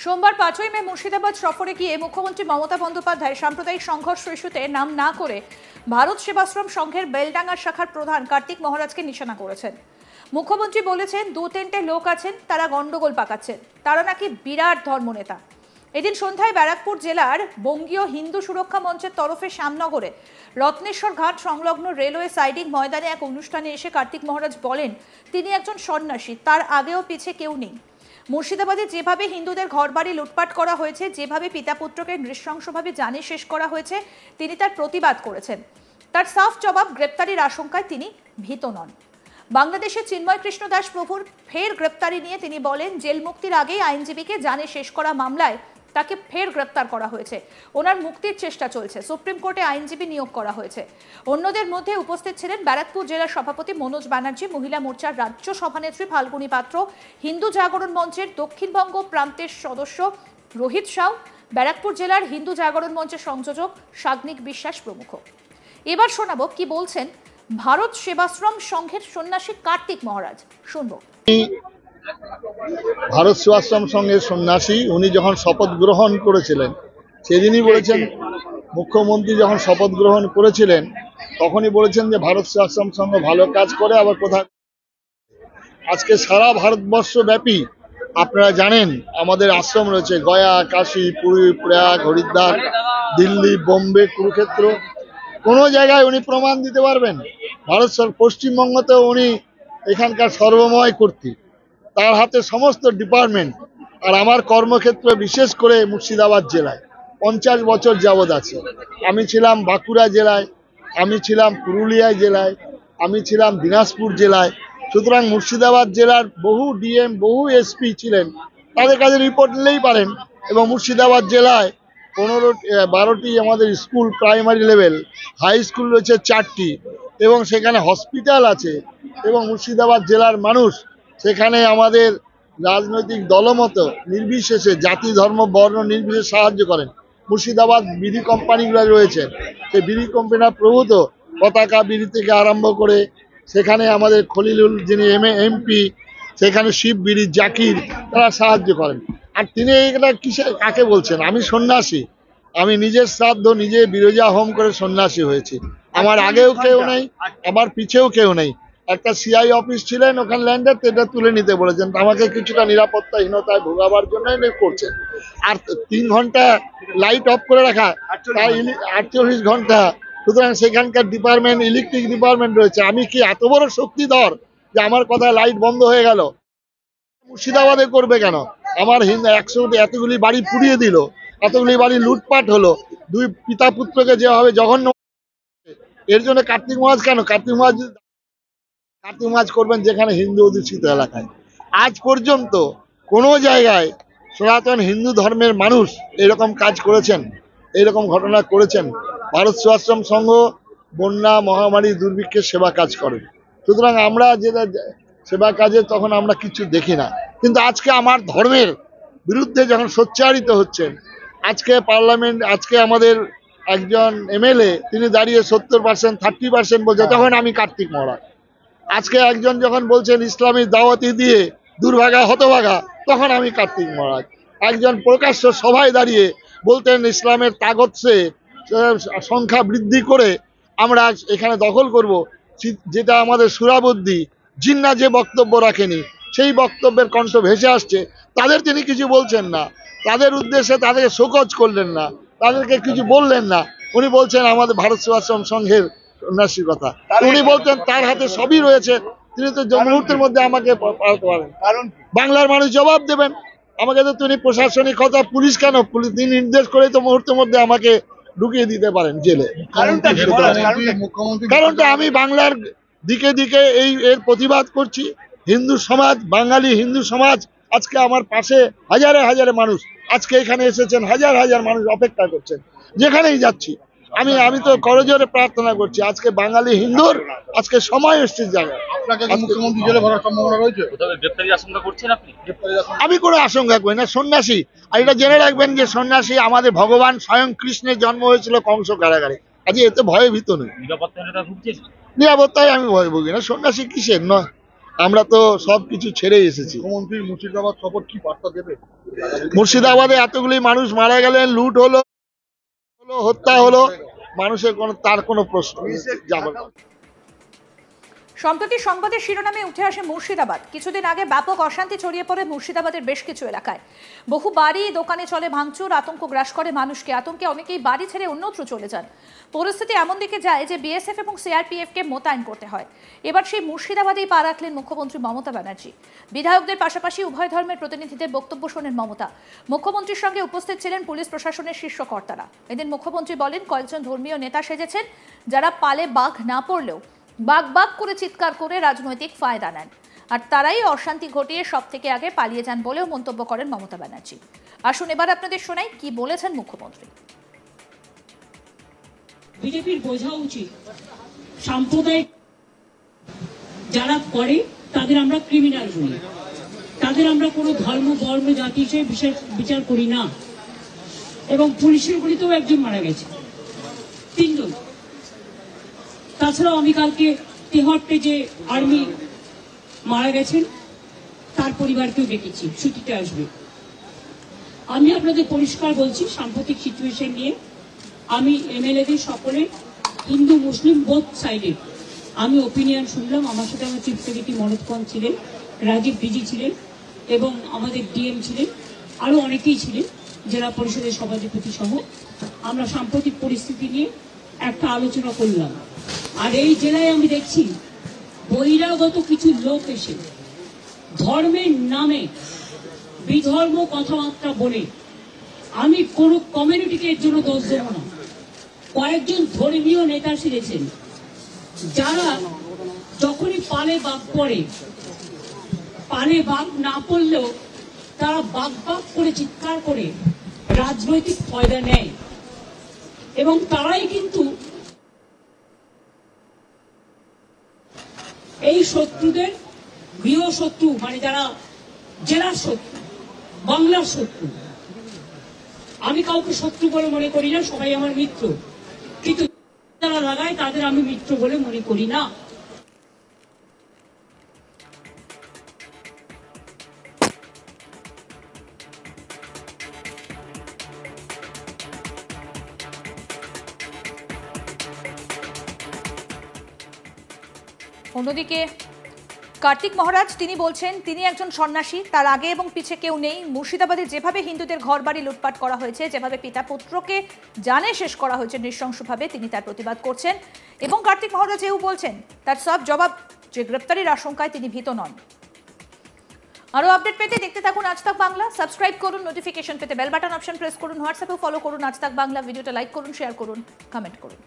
সোমবার 5ই মে মুর্শিদাবাদ সফরে গিয়ে মুখ্যমন্ত্রী মমতা বন্দ্যোপাধ্যায় সাম্প্রদায়িক সংঘর্ষ ইস্যুতে নাম না করে ভারত সেবাশ্রম সংঘের বেলডাঙ্গা শাখার প্রধান কার্তিক মহারাজকে নিশানা করেছেন। মুখ্যমন্ত্রী বলেছেন, 2-3টে লোক আছেন, তারা গন্ডগোল পাকাচ্ছেন, তারা নাকি বিরাট ধর্মনেতা। এদিন সন্ধ্যায় ব্যারাকপুর জেলার বঙ্গীয় হিন্দু সুরক্ষা মঞ্চের তরফে শ্যামনগরে রত্নেশ্বর ঘাট সংলগ্ন রেলওয়ে সাইডিং ময়দানে এক অনুষ্ঠানে এসে কার্তিক মহারাজ বলেন, তিনি একজন সন্ন্যাসী, তার আগেও পিছে কেউ নেই। মুর্শিদাবাদে যেভাবে হিন্দুদের ঘরবাড়ি লুটপাট করা হয়েছে, যেভাবে পিতা পুত্রকে নৃশংসভাবে জানে শেষ করা হয়েছে, তিনি তার প্রতিবাদ করেছেন। তার সাফ জবাব, গ্রেপ্তারির আশঙ্কায় তিনি ভীত নন। বাংলাদেশের চিন্ময় কৃষ্ণ দাস প্রভুর ফের গ্রেপ্তারি নিয়ে তিনি বলেন, জেল মুক্তির আগেই আইনজীবীকে জানে শেষ করা মামলায় তাকে ফের গ্রেপ্তার করা হয়েছে। ওনার মুক্তির চেষ্টা চলছে, সুপ্রিম কোর্টে আইনজীবী নিয়োগ করা হয়েছে। অন্যদের মধ্যে উপস্থিত ছিলেন ব্যারাকপুর জেলার সভাপতি মনোজ ব্যানার্জি, মহিলা মোর্চার রাজ্য সভানেত্রী ফাল্গুনী পাত্র, হিন্দু জাগরণ মঞ্চের দক্ষিণবঙ্গ প্রান্তের সদস্য রোহিত সাউ, ব্যারাকপুর জেলার হিন্দু জাগরণ মঞ্চের সংযোজক সাগ্নিক বিশ্বাস প্রমুখ। এবার শোনাবো কি বলছেন ভারত সেবাশ্রম সংঘের সন্ন্যাসী কার্তিক মহারাজ। শুনবো। ভারত সেবাশ্রম সংঘের সন্ন্যাসী উনি যখন শপথ গ্রহণ করেছিলেন, সেদিনই বলেছেন, মুখ্যমন্ত্রী যখন শপথ গ্রহণ করেছিলেন তখনই বলেছেন যে ভারত সেবাশ্রম সংঘ ভালো কাজ করে। আবার কোথায় আজকে সারা ভারতবর্ষ ব্যাপী আপনারা জানেন আমাদের আশ্রম রয়েছে, গয়া, কাশী, পুরী, প্রয়াগ, হরিদ্বার, দিল্লি, বোম্বে, কুরুক্ষেত্র। কোনো জায়গায় উনি প্রমাণ দিতে পারবেন। ভারত পশ্চিমবঙ্গতেও উনি এখানকার সর্বময় কর্তৃ, তার হাতে সমস্ত ডিপার্টমেন্ট। আর আমার কর্মক্ষেত্র বিশেষ করে মুর্শিদাবাদ জেলায় 50 বছর যাবৎ আছে। আমি ছিলাম বাঁকুড়া জেলায়, আমি ছিলাম পুরুলিয়া জেলায়, আমি ছিলাম দিনাজপুর জেলায়। সুতরাং মুর্শিদাবাদ জেলার বহু ডিএম, বহু এসপি ছিলেন, তাদের কাছে রিপোর্ট নিলেই পারেন। এবং মুর্শিদাবাদ জেলায় 12টি আমাদের school, primary level, high school রয়েছে 4টি, এবং সেখানে হসপিটাল আছে। এবং মুর্শিদাবাদ জেলার মানুষ সেখানে আমাদের রাজনৈতিক দলমত নির্বিশেষে, জাতি, ধর্ম, বর্ণ নির্বিশেষে সাহায্য করেন। মুর্শিদাবাদ বিড়ি কোম্পানিগুলো রয়েছে, সেই বিড়ি কোম্পানিরা প্রভূত পতাকা বিড়ি থেকে আরম্ভ করে সেখানে আমাদের খলিলুল যিনি এমপি, সেখানে শিব বিড়ি, জাকির, তারা সাহায্য করেন। আর তিনি এটা কাকে বলছেন? আমি সন্ন্যাসী, আমি নিজের শ্রাদ্ধ নিজে বিরজা হোম করে সন্ন্যাসী হয়েছি। আমার আগেও কেউ নেই, আমার পিছেও কেউ নেই। একটা সিআই অফিস ছিলেন ওখানে ল্যান্ডের, এটা তুলে নিতে বলেছেন, আমাকে কিছুটা নিরাপত্তাহীনতায় ভোগাবার জন্য করছেন। আর 3 ঘন্টা লাইট অফ করে রাখা, তাই 48 ঘন্টা। সুতরাং সেখানকার ডিপার্টমেন্ট, ইলেকট্রিক ডিপার্টমেন্ট রয়েছে। আমি কি এত বড় শক্তিধর যে আমার কথা লাইট বন্ধ হয়ে গেল? মুর্শিদাবাদে করবে কেন? আমার এতগুলি বাড়ি পুড়িয়ে দিল, এতগুলি বাড়ি লুটপাট হলো, 2 পিতা পুত্রকে যেভাবে জঘন্য, এর জন্য কার্তিক মহারাজ কেন? কার্তিক মহারাজ করবেন যেখানে হিন্দু অধ্যুষিত এলাকায়। আজ পর্যন্ত কোনো জায়গায় সনাতন হিন্দু ধর্মের মানুষ এরকম কাজ করেছেন, এইরকম ঘটনা করেছেন? ভারত সেবাশ্রম সংঘ বন্যা, মহামারী, দুর্ভিক্ষের সেবা কাজ করেন। সুতরাং আমরা যেটা সেবা কাজে তখন আমরা কিছু দেখি না। কিন্তু আজকে আমার ধর্মের বিরুদ্ধে যখন সোচ্চারিত হচ্ছেন, আজকে পার্লামেন্ট, আজকে আমাদের একজন এমএলএ তিনি দাঁড়িয়ে 70%, 30% বলছে, তখন আমি কার্তিক মহারাজ। আজকে একজন যখন বলছেন ইসলামী দাওয়াতি দিয়ে দুর্ভাগা হতভাগা, তখন আমি কার্তিক মহারাজ। একজন প্রকাশ্য সভায় দাঁড়িয়ে বলতেন ইসলামের তাগতসে সংখ্যা বৃদ্ধি করে আমরা এখানে দখল করব, যেটা আমাদের সুরাবুদ্ধি জিন্না যে বক্তব্য রাখেনি, সেই বক্তব্যের কণ্ঠ ভেসে আসছে। তাদের তিনি কিছু বলছেন না, তাদের উদ্দেশ্যে তাদেরকে শোকজ করলেন না, তাদেরকে কিছু বললেন না। উনি বলছেন আমাদের ভারত সেবাশ্রম সংঘের সন্ন্যাসীর কথা। উনি বলতেন তার হাতে সবই রয়েছে, তিনি তো মুহূর্তের মধ্যে আমাকে পাঠাতে পারেন। বাংলার মানুষ জবাব দেবেন। আমাকে তো তিনি প্রশাসনিক কথা, পুলিশ কেন, তিনি নির্দেশ করে তো মুহূর্তের মধ্যে আমাকে ঢুকিয়ে দিতে পারেন জেলে। কারণটা আমি বাংলার দিকে দিকে এর প্রতিবাদ করছি। হিন্দু সমাজ, বাঙালি হিন্দু সমাজ আজকে আমার পাশে, হাজারে হাজারে মানুষ আজকে এখানে এসেছেন, হাজার হাজার মানুষ অপেক্ষা করছেন। যেখানেই যাচ্ছি আমি তো করজোরে প্রার্থনা করছি, আজকে বাঙালি হিন্দুর আজকে সময় এসছে জায়গায়। মুখ্যমন্ত্রী জেলে ভরার সম্ভাবনা রয়েছে? আমি কোনো আশঙ্কা করি না, সন্ন্যাসী। আর এটা জেনে রাখবেন যে সন্ন্যাসী আমাদের ভগবান স্বয়ং কৃষ্ণের জন্ম হয়েছিল কংস কারাগারে। আজকে এতে ভয়ে ভীত নই, নিরাপত্তায় আমি ভয় ভুগি না। সন্ন্যাসী কিসের নয়, আমরা তো সবকিছু ছেড়ে এসেছি। মুখ্যমন্ত্রী মুর্শিদাবাদ সফর কি বার্তা দেবে? মুর্শিদাবাদে এতগুলি মানুষ মারা গেলেন, লুট হলো, হত্যা হলো, মানুষের তার কোনো প্রশ্ন যাবে না। সম্প্রতি সংবাদের শিরোনামে উঠে আসে মুর্শিদাবাদ। কিছুদিন আগে ব্যাপক অশান্তি ছড়িয়ে পড়ে মুর্শিদাবাদের বেশ কিছু এলাকায়। বহু বাড়ি দোকানে চলে ভাঙচুর, আতঙ্ক গ্রাস করে মানুষকে। আতঙ্কে অনেকেই বাড়ি ছেড়ে অন্যত্র চলে যান। পরিস্থিতি এমন দিকে যায় যে বিএসএফ এবং সিআরপিএফ কে মোতায়েন করতে হয়। এবার সেই মুর্শিদাবাদেই পা রাখলেন মুখ্যমন্ত্রী মমতা ব্যানার্জি। বিধায়কদের পাশাপাশি উভয় ধর্মের প্রতিনিধিদের বক্তব্য শোনেন মমতা। মুখ্যমন্ত্রীর সঙ্গে উপস্থিত ছিলেন পুলিশ প্রশাসনের শীর্ষ কর্তারা। এদিন মুখ্যমন্ত্রী বলেন, কয়েকজন ধর্মীয় নেতা সেজেছেন যারা পালে বাঘ না পড়লেও বাঘ বাঘ করে চিৎকার করে রাজনৈতিক ফায়দা নেন, আর তারাই অশান্তি ঘটিয়ে সব থেকে আগে পালিয়ে যান বলেও মন্তব্য করেন মমতা ব্যানার্জি। আসুন এবার আপনাদের শোনাই কি বলেছেন মুখ্যমন্ত্রী। বিজেপির বোঝা উচিত সাম্প্রদায়িক যারা করে তাদের আমরা ক্রিমিনাল বলি, তাদের আমরা কোনো ধর্ম বর্ণ জাতি হিসেবে বিচার করি না। এবং পুলিশের গুলিতেও একজন মারা গেছে, 3 জন। তাছাড়াও আমি কালকে তেহট্টে যে আর্মি মারা গেছেন তার পরিবারকেও দেখেছি, ছুটিতে আসবে। আমি আপনাদের পরিষ্কার বলছি, সাম্প্রতিক সিচুয়েশন নিয়ে আমি এমএলএদের সকলে হিন্দু মুসলিম বোথ সাইডে আমি ওপিনিয়ন শুনলাম। আমার সাথে আমার চিফ সেক্রেটারি মনোজ খান ছিলেন, রাজীব ডিজি ছিলেন এবং আমাদের ডিএম ছিলেন, আরো অনেকেই ছিলেন, জেলা পরিষদের সভাধিপতি সহ। আমরা সাম্প্রতিক পরিস্থিতি নিয়ে একটা আলোচনা করলাম। আর এই জেলায় আমি দেখছি বহিরাগত কিছু লোক এসে ধর্মের নামে বিধর্ম কথাবার্তা বলে, আমি কোন কমিউনিটিকে এর জন্য দোষ দেব না, কয়েকজন ধর্মীয় নেতা সেরেছেন যারা যখনই পালে বাঘ পড়ে, পালে বাঘ না পড়লেও তারা বাঘ বাঘ করে চিৎকার করে রাজনৈতিক ফায়দা নেয়। এবং তারাই কিন্তু এই শত্রুদের গৃহ শত্রু, মানে যারা জেলার শত্রু, বাংলার শত্রু। আমি কাউকে শত্রু বলে মনে করি না, সবাই আমার মিত্র, কিন্তু যারা লাগায় তাদের আমি মিত্র বলে মনে করি না। অন্যদিকে কার্তিক মহারাজ তিনি বলছেন তিনি একজন সন্ন্যাসী, তার আগে এবং পিছে কেউ নেই। মুর্শিদাবাদে যেভাবে হিন্দুদের ঘর বাড়ি লুটপাট করা হয়েছে, যেভাবে পিতা পুত্রকে জানে শেষ করা হয়েছে নৃশংসভাবে, তিনি তার প্রতিবাদ করছেন। এবং কার্তিক মহারাজ এও বলছেন তার সব জবাব যে গ্রেপ্তারির আশঙ্কায় তিনি ভীত নন। আরো আপডেট পেতে দেখতে থাকুন আজ তাক বাংলা। সাবস্ক্রাইব করুন, নোটিফিকেশন পেতে বেল বাটন অপশন প্রেস করুন, হোয়াটসঅ্যাপে ফলো করুন আজ তাক বাংলা। ভিডিওটা লাইক করুন, শেয়ার করুন, কমেন্ট করুন।